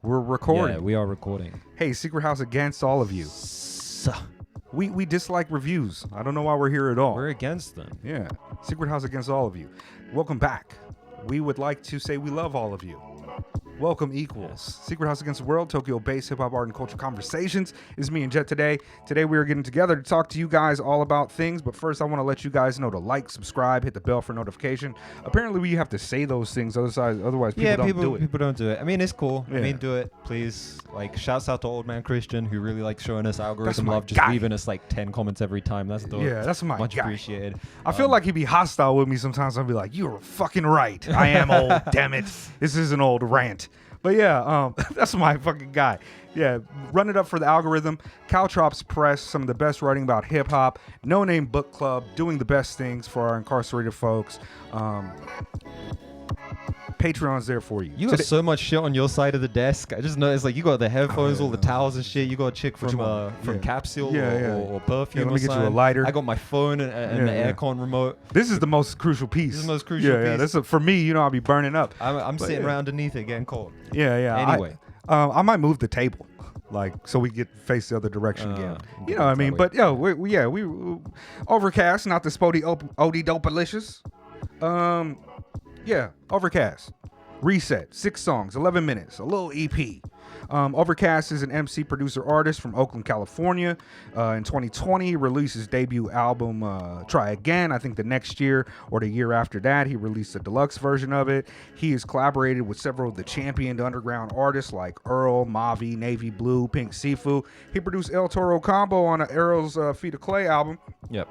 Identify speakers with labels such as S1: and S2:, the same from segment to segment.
S1: We're recording.
S2: Yeah, we are recording.
S1: Hey, Secret House against all of you. We dislike reviews. I don't know why we're here at all.
S2: We're against them.
S1: Yeah. Secret House against all of you. Welcome back. We would like to say we love all of you. Welcome equals. Secret House Against the World, Tokyo-based hip-hop art and culture conversations. It's me and Jet today. Today we are getting together to talk to you guys all about things, but first I want to let you guys know to like, subscribe, hit the bell for notification. Apparently we have to say those things, otherwise people don't do it.
S2: People don't do it. I mean, it's cool.
S1: Yeah.
S2: I mean, do it, please. Like, shouts out to Old Man Christian, who really likes showing us algorithm
S1: my
S2: love, just
S1: guy.
S2: leaving us like 10 comments every time. That's dope.
S1: Yeah, that's my
S2: Much
S1: guy.
S2: appreciated.
S1: I feel like he'd be hostile with me sometimes. I'd be like, you're fucking right. I am old, damn it. This is an old rant. But yeah, that's my fucking guy. Yeah, run it up for the algorithm. Caltrops Press, some of the best writing about hip-hop. Noname Book Club, doing the best things for our incarcerated folks. Patreon's there for you.
S2: You got so much shit on your side of the desk. I just noticed, like, you got the headphones, all the towels and shit. You got a chick from Capsule or Perfume.
S1: Let me get you a lighter.
S2: I got my phone and the aircon remote.
S1: This is the most crucial piece.
S2: This is the most crucial piece.
S1: Yeah, this is, for me, I'll be burning up.
S2: I'm sitting around underneath it getting cold.
S1: Yeah.
S2: Anyway.
S1: I might move the table, like, so we get face the other direction again. You know what I mean? But we Ovrkast, not the Spody Odie Dopalicious. Ovrkast. Reset, 6 songs, 11 minutes, a little EP. Ovrkast is an MC, producer, artist from Oakland, California. In 2020, he released his debut album, Try Again. I think the next year or the year after that, he released a deluxe version of it. He has collaborated with several of the championed underground artists like Earl, Mavi, Navy Blue, Pink Sifu. He produced El Toro Combo on an Earl's Feet of Clay album.
S2: Yep.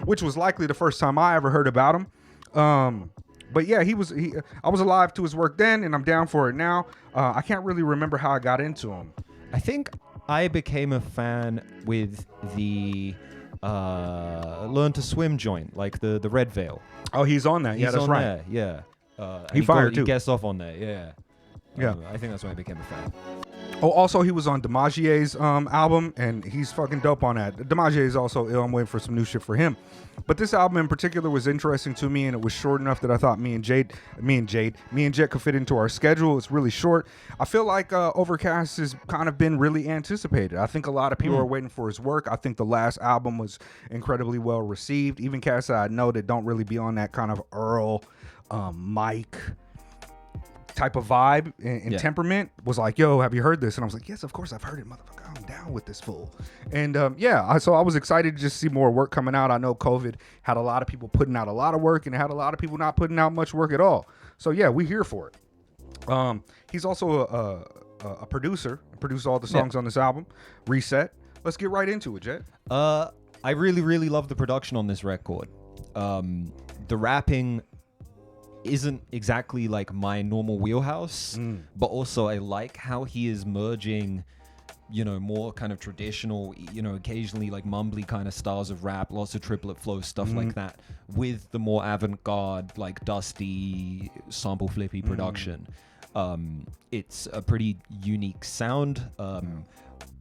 S1: Which was likely the first time I ever heard about him. But yeah, I was alive to his work then, and I'm down for it now. I can't really remember how I got into him.
S2: I think I became a fan with the Learn to Swim joint, like the Red Veil.
S1: Oh, he's on that. Yeah, that's right.
S2: There. Yeah.
S1: He fired too.
S2: He guessed off on that. Yeah.
S1: Yeah.
S2: I think that's when I became a fan.
S1: Oh, also, he was on DiMaggio's album, and he's fucking dope on that. DiMaggio is also ill. I'm waiting for some new shit for him. But this album in particular was interesting to me, and it was short enough that I thought me and Jet could fit into our schedule. It's really short. I feel like Ovrkast has kind of been really anticipated. I think a lot of people are waiting for his work. I think the last album was incredibly well received. Even cats that I know that don't really be on that kind of Earl, Mike type of vibe and temperament was like, yo, have you heard this? And I was like, yes, of course I've heard it, motherfucker. I'm down with this fool. And so I was excited to just see more work coming out. I know COVID had a lot of people putting out a lot of work and it had a lot of people not putting out much work at all. So yeah, we here for it. He's also a producer, produced all the songs on this album. Reset. Let's get right into it, Jet.
S2: I really, really love the production on this record. The rapping isn't exactly like my normal wheelhouse, but also I like how he is merging, more kind of traditional, occasionally like mumbly kind of styles of rap, lots of triplet flow, stuff like that, with the more avant-garde, like dusty, sample flippy production. It's a pretty unique sound.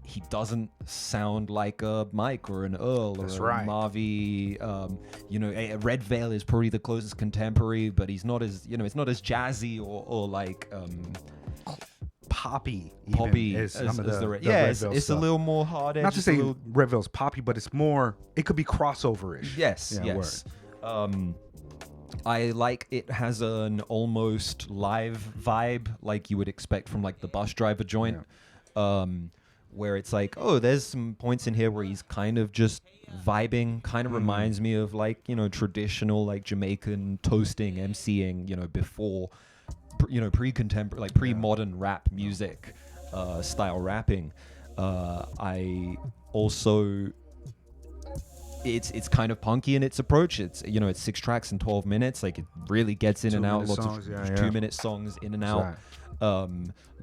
S2: He doesn't sound like a Mike or an Earl or a Mavi. A Red Veil is probably the closest contemporary, but he's not as, it's not as jazzy or like
S1: poppy
S2: as the Red Veil. It's a little more hard edge.
S1: Not to say Red Veil's poppy, but it's more, it could be crossover-ish.
S2: Yes. I like it has an almost live vibe, like you would expect from like the Bus Driver joint. Where it's like, there's some points in here where he's kind of just vibing, kind of reminds me of like, traditional like Jamaican toasting, MCing, before, pre-contemporary, like pre-modern rap music style rapping. I also, it's kind of punky in its approach. It's, it's 6 tracks in 12 minutes. Like it really gets in and out. Lots of 2-minute songs in and out. A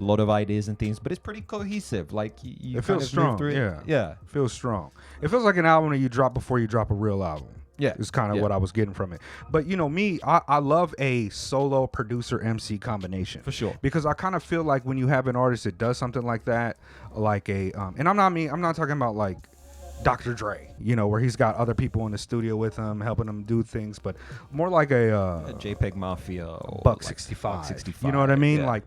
S2: lot of ideas and things, but it's pretty cohesive. Like you
S1: it feels strong. Yeah, feels strong. It feels like an album that you drop before you drop a real album. Yeah, is kind of what I was getting from it. But me, I love a solo producer MC combination
S2: for sure,
S1: because I kind of feel like when you have an artist that does something like that, like a and I'm not talking about like Dr. Dre, where he's got other people in the studio with him, helping him do things, but more like a
S2: JPEG Mafia or
S1: Buck
S2: like
S1: 65.
S2: Buck 65.
S1: You know what I mean?
S2: Yeah.
S1: Like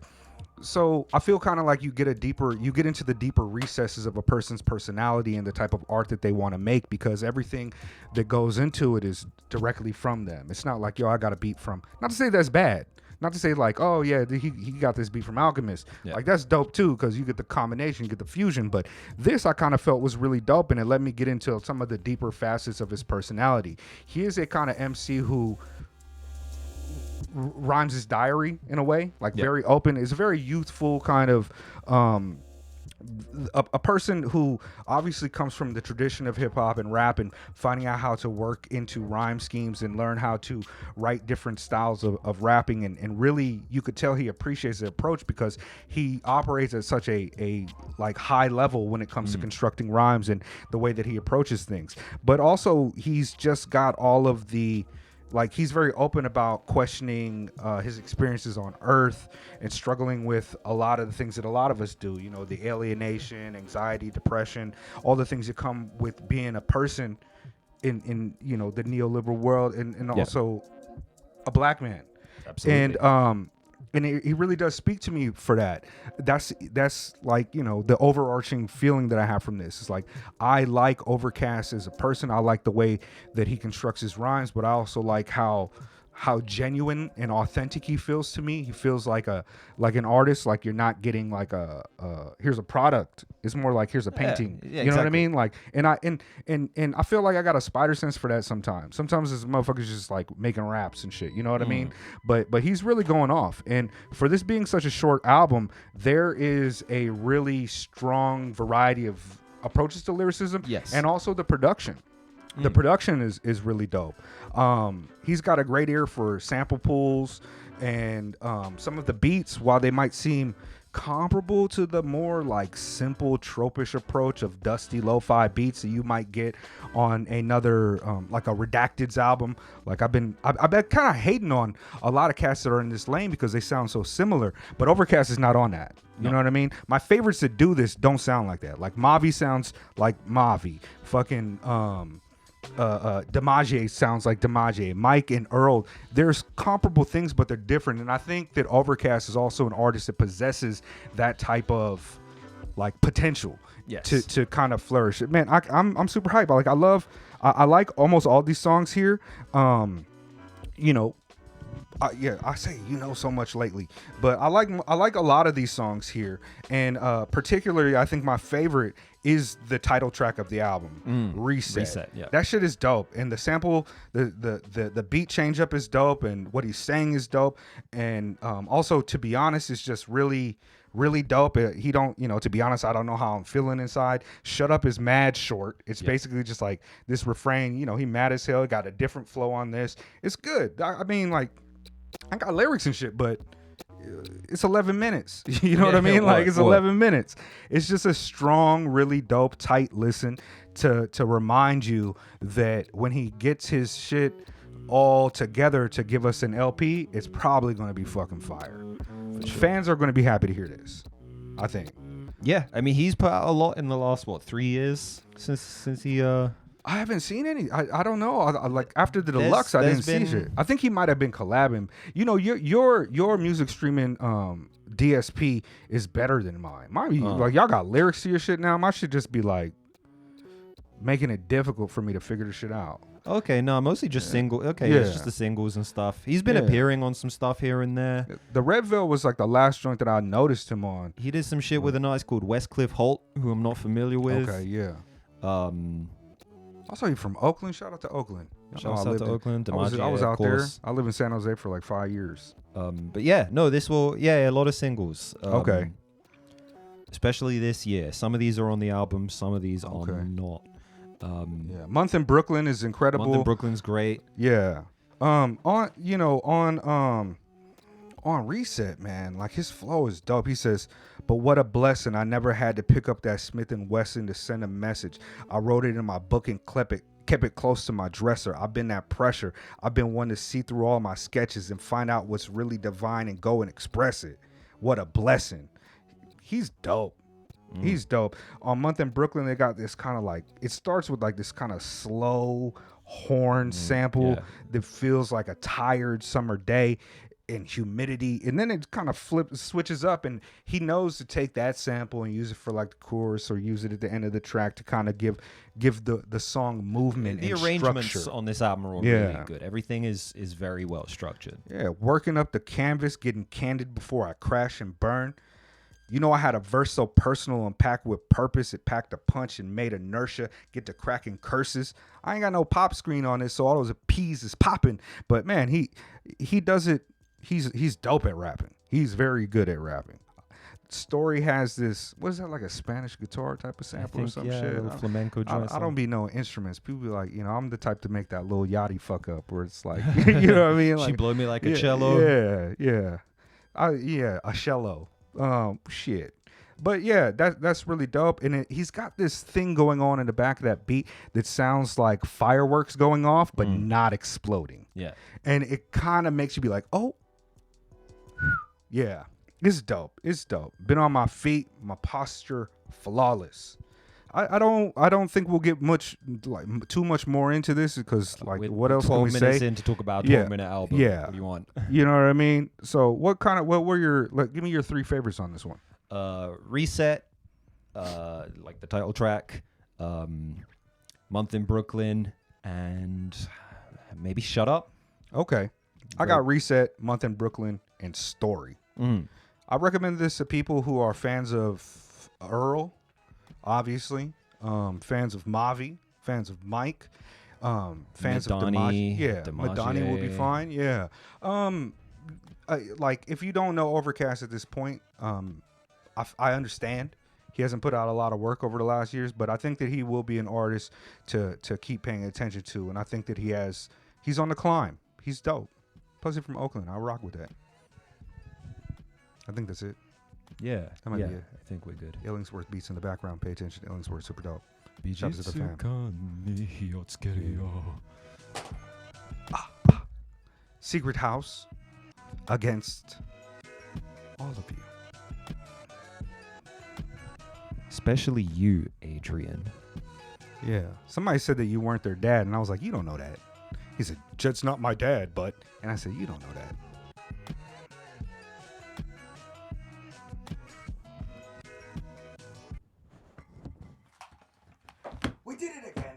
S1: So I feel kind of like you get into the deeper recesses of a person's personality and the type of art that they want to make, because everything that goes into it is directly from them. It's not like, yo, I got a beat from, not to say that's bad. Not to say like, oh yeah, he got this beat from Alchemist.
S2: Yeah.
S1: Like that's dope too, because you get the combination, you get the fusion. But this I kind of felt was really dope, and it let me get into some of the deeper facets of his personality. He is a kind of MC who rhymes his diary in a way, like very open. Is a very youthful kind of a person who obviously comes from the tradition of hip hop and rap, and finding out how to work into rhyme schemes and learn how to write different styles of rapping, and really you could tell he appreciates the approach, because he operates at such a like high level when it comes to constructing rhymes and the way that he approaches things. But also he's just got all of the, like, he's very open about questioning his experiences on Earth and struggling with a lot of the things that a lot of us do. You know, the alienation, anxiety, depression, all the things that come with being a person in you know, the neoliberal world, and also a black man.
S2: Absolutely.
S1: And he really does speak to me for that. That's like, you know, the overarching feeling that I have from this. It's like, I like Ovrkast as a person. I like the way that he constructs his rhymes, but I also like how genuine and authentic he feels to me. He feels like an artist. Like, you're not getting like a here's a product. It's more like, here's a painting.
S2: Yeah,
S1: you know what I
S2: exactly.
S1: mean? Like, and I feel like I got a spider sense for that sometimes. Sometimes this motherfucker's just like making raps and shit. You know what I mean? But he's really going off. And for this being such a short album, there is a really strong variety of approaches to lyricism.
S2: Yes.
S1: And also the production. The production is really dope. He's got a great ear for sample pools, and some of the beats, while they might seem comparable to the more like simple tropish approach of dusty lo-fi beats that you might get on another like a Redacted's album. Like I've been kind of hating on a lot of cats that are in this lane because they sound so similar, but Ovrkast is not on that. You know what I mean? My favorites that do this don't sound like that. Like Mavi sounds like Mavi. Fucking Demaje sounds like Demaje. Mike and Earl, there's comparable things, but they're different. And I think that Ovrkast is also an artist that possesses that type of like potential to kind of flourish. Man, I'm super hyped. Like I like almost all these songs here. You know, I say so much lately, but I like a lot of these songs here, and particularly I think my favorite is the title track of the album, Reset.
S2: Yeah,
S1: that shit is dope, and the sample, the beat change up is dope, and what he's saying is dope, and also, to be honest, it's just really dope. He don't, to be honest, I don't know how I'm feeling inside. Shut Up is mad short. It's basically just like this refrain, he mad as hell, got a different flow on this. It's good. I mean, like, I got lyrics and shit, but it's 11 minutes. You know what I mean? Like, it's 11 minutes. It's just a strong, really dope, tight listen to remind you that when he gets his shit all together to give us an LP, it's probably going to be fucking fire. Sure. Fans are going to be happy to hear this, I think.
S2: Yeah, I mean, he's put out a lot in the last 3 years since he
S1: I haven't seen any. I don't know. I like after the deluxe, I didn't see shit. I think he might have been collabing. Your music streaming DSP is better than mine. Like, y'all got lyrics to your shit now. My shit just be like making it difficult for me to figure the shit out.
S2: Okay, no, mostly just single. Okay, it's just the singles and stuff. He's been appearing on some stuff here and there.
S1: The Red Veil was like the last joint that I noticed him on.
S2: He did some shit with an artist called Westcliff Holt, who I'm not familiar with.
S1: Okay, yeah. Also, you from Oakland? Shout out to Oakland.
S2: Shout out to Oakland.
S1: I was out there. I lived in San Jose for like 5 years.
S2: But yeah, no, a lot of singles.
S1: Okay.
S2: Especially this year. Some of these are on the album. Some of these are not.
S1: Month in Brooklyn is incredible.
S2: Month in Brooklyn's great.
S1: Yeah. On Reset, man, like, his flow is dope. He says, "But what a blessing. I never had to pick up that Smith & Wesson to send a message. I wrote it in my book and kept it close to my dresser. I've been that pressure. I've been one to see through all my sketches and find out what's really divine and go and express it. What a blessing." He's dope. He's dope. On Month in Brooklyn, they got this kind of like, it starts with like this kind of slow horn sample that feels like a tired summer day. and humidity, and then it kind of switches up, and he knows to take that sample and use it for like the chorus or use it at the end of the track to kind of give the song movement
S2: The
S1: and
S2: arrangements
S1: structure.
S2: on this album are all really good. Everything is very well structured.
S1: Yeah, working up the canvas, getting candid before I crash and burn. You know, I had a verse so personal and packed with purpose. It packed a punch and made inertia get to cracking curses. I ain't got no pop screen on this, so all those P's is popping. But man, he does it. He's dope at rapping. He's very good at rapping. Story has this, what is that, like a Spanish guitar type of sample or some shit?
S2: A little flamenco joint.
S1: I don't be knowing instruments. People be like, you know, I'm the type to make that little yachty fuck up where it's like, you know what I mean? Like,
S2: She blow me like a cello.
S1: Yeah. A cello. Shit. But yeah, that's really dope. And he's got this thing going on in the back of that beat that sounds like fireworks going off, but not exploding.
S2: Yeah.
S1: And it kind of makes you be like, oh, yeah, it's dope. It's dope. Been on my feet, my posture flawless. I don't think we'll get too much more into this because like what else can we say?
S2: 12 minutes in to talk about a 12-minute album.
S1: Yeah.
S2: What do you want?
S1: You know what I mean? So what were your, like, give me your 3 favorites on this one.
S2: Reset, like the title track, Month in Brooklyn, and maybe Shut Up.
S1: Okay. I got Reset, Month in Brooklyn, and Story. I recommend this to people who are fans of Earl, obviously, fans of Mavi, fans of Mike, fans of Dimash. Yeah, Madani will be fine. Yeah. Like, if you don't know Ovrkast at this point, I understand. He hasn't put out a lot of work over the last years, but I think that he will be an artist to keep paying attention to, and I think that he's on the climb. He's dope. Plus, he's from Oakland. I rock with that. I think that's it.
S2: Yeah.
S1: That might be it.
S2: I think we're good.
S1: Illingsworth beats in the background. Pay attention. Illingsworth, super dope. Shout out to the fam. Secret House against all of you.
S2: Especially you, Adrian.
S1: Yeah. Somebody said that you weren't their dad, and I was like, you don't know that. He said, Judd's not my dad, but... And I said, you don't know that. We did it again.